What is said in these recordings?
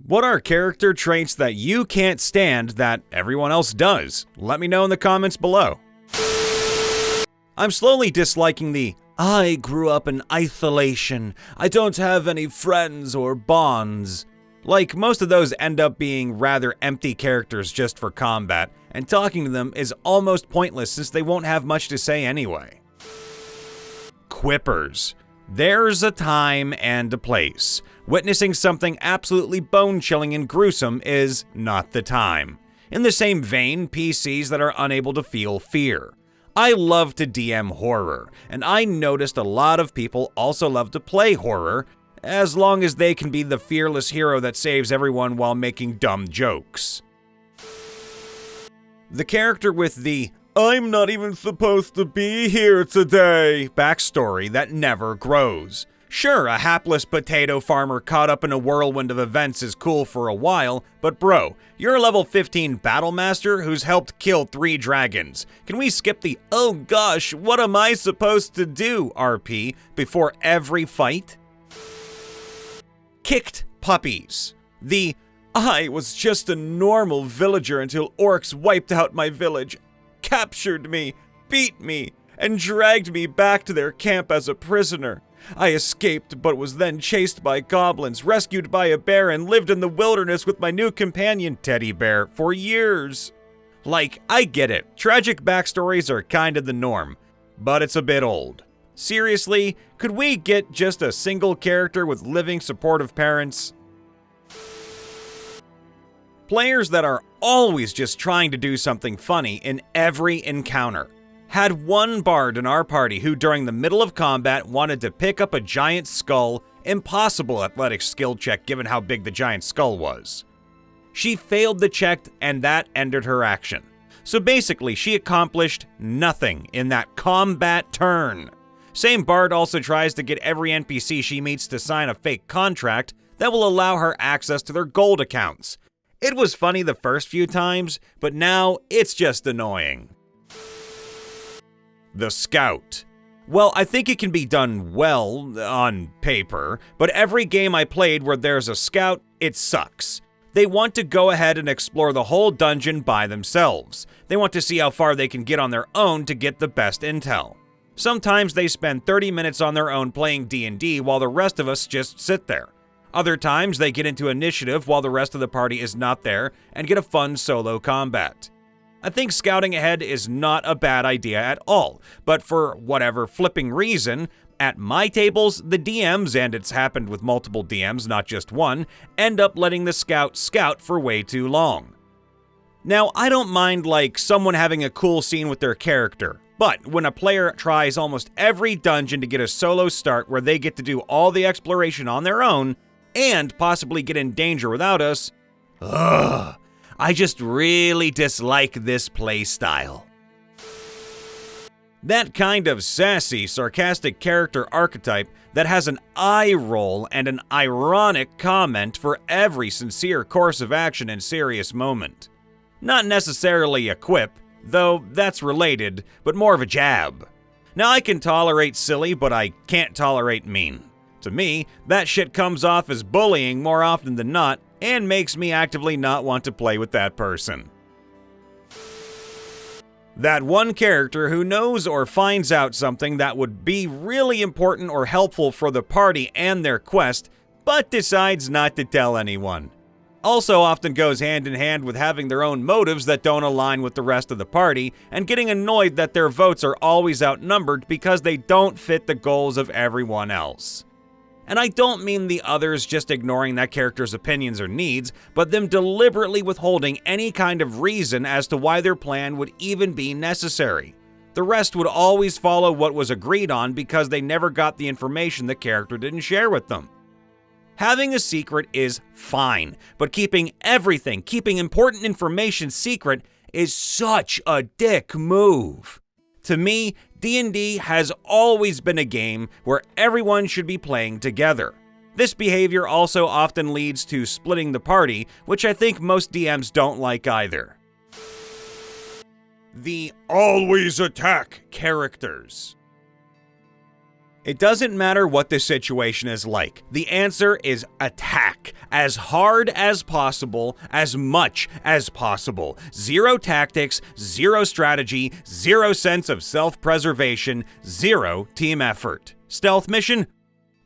What are character traits that you can't stand that everyone else does? Let me know in the comments below. I'm slowly disliking the "I grew up in isolation, I don't have any friends or bonds." Like, most of those end up being rather empty characters just for combat, and talking to them is almost pointless since they won't have much to say anyway. Quippers. There's a time and a place. Witnessing something absolutely bone-chilling and gruesome is not the time. In the same vein, PCs that are unable to feel fear. I love to DM horror, and I noticed a lot of people also love to play horror, as long as they can be the fearless hero that saves everyone while making dumb jokes. The character with the "I'm not even supposed to be here today" backstory that never grows. Sure, a hapless potato farmer caught up in a whirlwind of events is cool for a while, but bro, you're a level 15 battle master who's helped kill 3 dragons. Can we skip the "oh gosh, what am I supposed to do" RP before every fight? Kicked puppies. The "I was just a normal villager until orcs wiped out my village, captured me, beat me, and dragged me back to their camp as a prisoner. I escaped but was then chased by goblins, rescued by a bear, and lived in the wilderness with my new companion, Teddy Bear, for years." Like, I get it, tragic backstories are kinda the norm, but it's a bit old. Seriously, could we get just a single character with living supportive parents? Players that are always just trying to do something funny in every encounter. Had one bard in our party who during the middle of combat wanted to pick up a giant skull, impossible athletic skill check given how big the giant skull was. She failed the check and that ended her action. So basically she accomplished nothing in that combat turn. Same bard also tries to get every NPC she meets to sign a fake contract that will allow her access to their gold accounts. It was funny the first few times, but now it's just annoying. The Scout. Well, I think it can be done well, on paper, but every game I played where there's a scout, it sucks. They want to go ahead and explore the whole dungeon by themselves. They want to see how far they can get on their own to get the best intel. Sometimes they spend 30 minutes on their own playing D&D while the rest of us just sit there. Other times they get into initiative while the rest of the party is not there and get a fun solo combat. I think scouting ahead is not a bad idea at all, but for whatever flipping reason, at my tables, the DMs, and it's happened with multiple DMs, not just one, end up letting the scout for way too long. Now, I don't mind like someone having a cool scene with their character, but when a player tries almost every dungeon to get a solo start where they get to do all the exploration on their own, and possibly get in danger without us, I just really dislike this playstyle. That kind of sassy, sarcastic character archetype that has an eye roll and an ironic comment for every sincere course of action and serious moment. Not necessarily a quip, though that's related, but more of a jab. Now I can tolerate silly, but I can't tolerate mean. To me, that shit comes off as bullying more often than not, and makes me actively not want to play with that person. That one character who knows or finds out something that would be really important or helpful for the party and their quest, but decides not to tell anyone. Also often goes hand in hand with having their own motives that don't align with the rest of the party, and getting annoyed that their votes are always outnumbered because they don't fit the goals of everyone else. And I don't mean the others just ignoring that character's opinions or needs, but them deliberately withholding any kind of reason as to why their plan would even be necessary. The rest would always follow what was agreed on because they never got the information the character didn't share with them. Having a secret is fine, but keeping important information secret is such a dick move. To me, D&D has always been a game where everyone should be playing together. This behavior also often leads to splitting the party, which I think most DMs don't like either. The always attack characters. It doesn't matter what the situation is like. The answer is attack. As hard as possible, as much as possible. Zero tactics, zero strategy, zero sense of self-preservation, zero team effort. Stealth mission?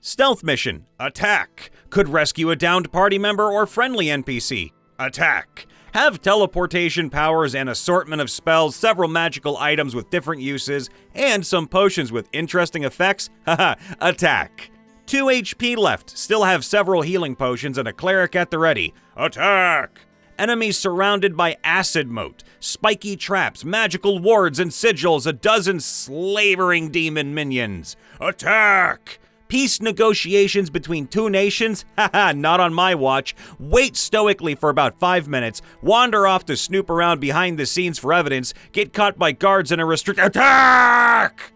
Stealth mission. Attack. Could rescue a downed party member or friendly NPC. Attack. Have teleportation powers, an assortment of spells, several magical items with different uses, and some potions with interesting effects? Haha, attack. 2 HP left, still have several healing potions and a cleric at the ready. Attack! Enemies surrounded by acid moat, spiky traps, magical wards and sigils, a dozen slavering demon minions. Attack! Peace negotiations between 2 nations? Haha, not on my watch. Wait stoically for about 5 minutes, wander off to snoop around behind the scenes for evidence, get caught by guards in a attack!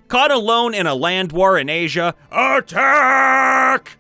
Caught alone in a land war in Asia? Attack!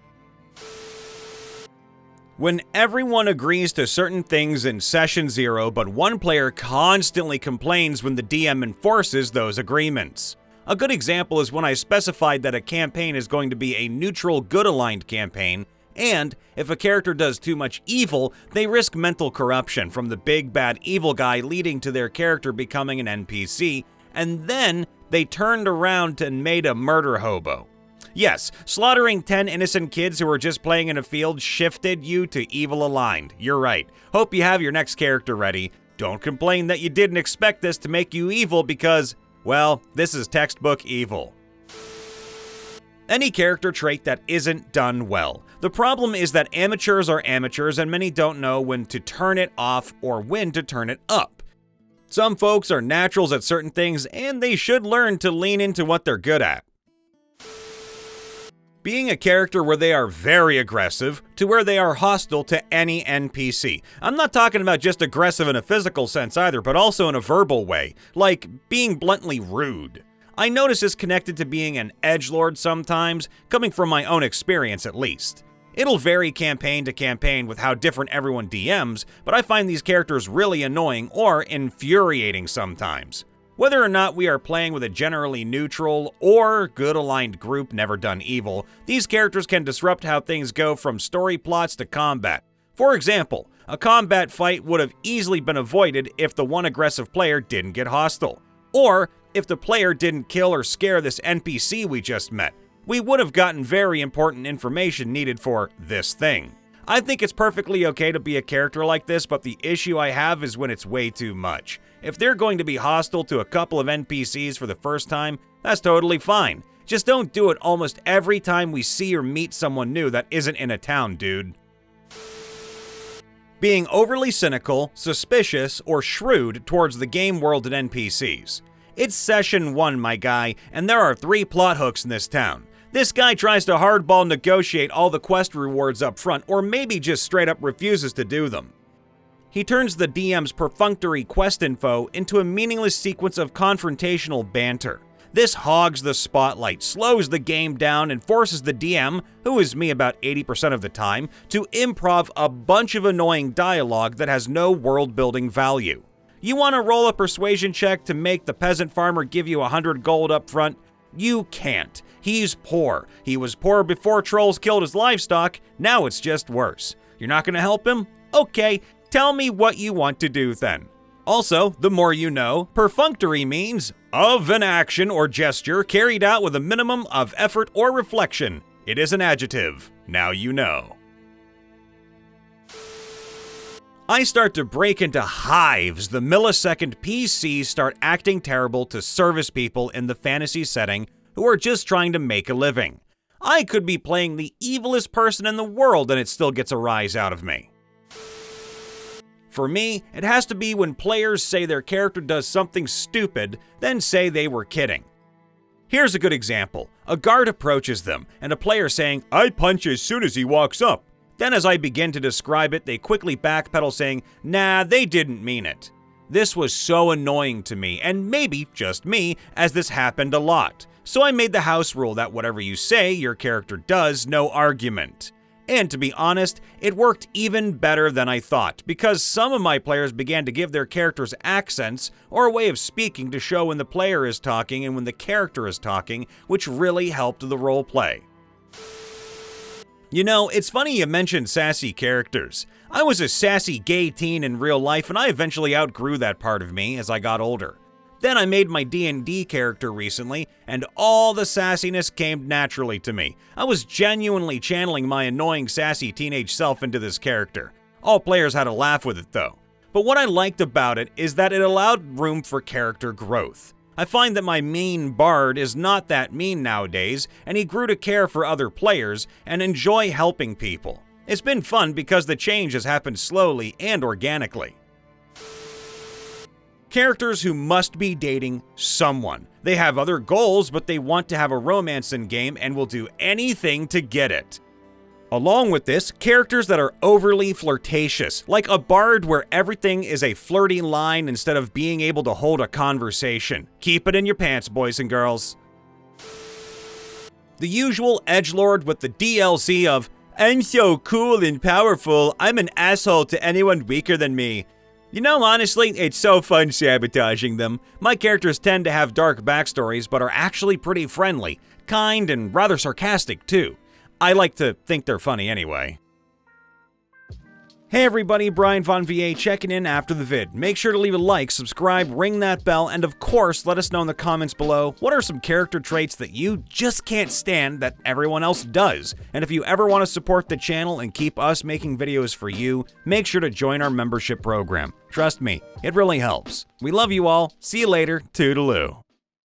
When everyone agrees to certain things in Session 0, but one player constantly complains when the DM enforces those agreements. A good example is when I specified that a campaign is going to be a neutral, good-aligned campaign, and if a character does too much evil, they risk mental corruption from the big bad evil guy leading to their character becoming an NPC, and then they turned around and made a murder hobo. Yes, slaughtering 10 innocent kids who were just playing in a field shifted you to evil aligned. You're right. Hope you have your next character ready. Don't complain that you didn't expect this to make you evil because, well, this is textbook evil. Any character trait that isn't done well. The problem is that amateurs are amateurs and many don't know when to turn it off or when to turn it up. Some folks are naturals at certain things and they should learn to lean into what they're good at. Being a character where they are very aggressive to where they are hostile to any NPC. I'm not talking about just aggressive in a physical sense either, but also in a verbal way, like being bluntly rude. I notice this connected to being an edgelord sometimes, coming from my own experience at least. It'll vary campaign to campaign with how different everyone DMs, but I find these characters really annoying or infuriating sometimes. Whether or not we are playing with a generally neutral or good-aligned group never done evil, these characters can disrupt how things go from story plots to combat. For example, a combat fight would have easily been avoided if the one aggressive player didn't get hostile, or if the player didn't kill or scare this NPC we just met. We would have gotten very important information needed for this thing. I think it's perfectly okay to be a character like this, but the issue I have is when it's way too much. If they're going to be hostile to a couple of NPCs for the first time, that's totally fine. Just don't do it almost every time we see or meet someone new that isn't in a town, dude. Being overly cynical, suspicious, or shrewd towards the game world and NPCs. It's Session 1, my guy, and there are 3 plot hooks in this town. This guy tries to hardball negotiate all the quest rewards up front, or maybe just straight up refuses to do them. He turns the DM's perfunctory quest info into a meaningless sequence of confrontational banter. This hogs the spotlight, slows the game down, and forces the DM, who is me about 80% of the time, to improv a bunch of annoying dialogue that has no world-building value. You want to roll a persuasion check to make the peasant farmer give you 100 gold up front? You can't. He's poor. He was poor before trolls killed his livestock, now it's just worse. You're not going to help him? Okay, tell me what you want to do then. Also, the more you know, perfunctory means of an action or gesture carried out with a minimum of effort or reflection. It is an adjective. Now you know. I start to break into hives the millisecond PCs start acting terrible to service people in the fantasy setting who are just trying to make a living. I could be playing the evilest person in the world and it still gets a rise out of me. For me, it has to be when players say their character does something stupid, then say they were kidding. Here's a good example. A guard approaches them, and a player saying, "I punch as soon as he walks up." Then as I begin to describe it, they quickly backpedal saying, "Nah, they didn't mean it." This was so annoying to me, and maybe just me, as this happened a lot. So I made the house rule that whatever you say your character does, no argument. And to be honest, it worked even better than I thought, because some of my players began to give their characters accents or a way of speaking to show when the player is talking and when the character is talking, which really helped the roleplay. You know, it's funny you mentioned sassy characters. I was a sassy gay teen in real life, and I eventually outgrew that part of me as I got older. Then I made my D&D character recently, and all the sassiness came naturally to me. I was genuinely channeling my annoying sassy teenage self into this character. All players had a laugh with it though. But what I liked about it is that it allowed room for character growth. I find that my mean bard is not that mean nowadays, and he grew to care for other players and enjoy helping people. It's been fun because the change has happened slowly and organically. Characters who must be dating someone. They have other goals, but they want to have a romance in game and will do anything to get it. Along with this, characters that are overly flirtatious, like a bard where everything is a flirty line instead of being able to hold a conversation. Keep it in your pants, boys and girls. The usual edgelord with the DLC of, "I'm so cool and powerful, I'm an asshole to anyone weaker than me." You know, honestly, it's so fun sabotaging them. My characters tend to have dark backstories, but are actually pretty friendly, kind, and rather sarcastic too. I like to think they're funny anyway. Hey everybody, Brian Von VA checking in after the vid. Make sure to leave a like, subscribe, ring that bell, and of course, let us know in the comments below what are some character traits that you just can't stand that everyone else does. And if you ever want to support the channel and keep us making videos for you, make sure to join our membership program. Trust me, it really helps. We love you all. See you later. Toodaloo.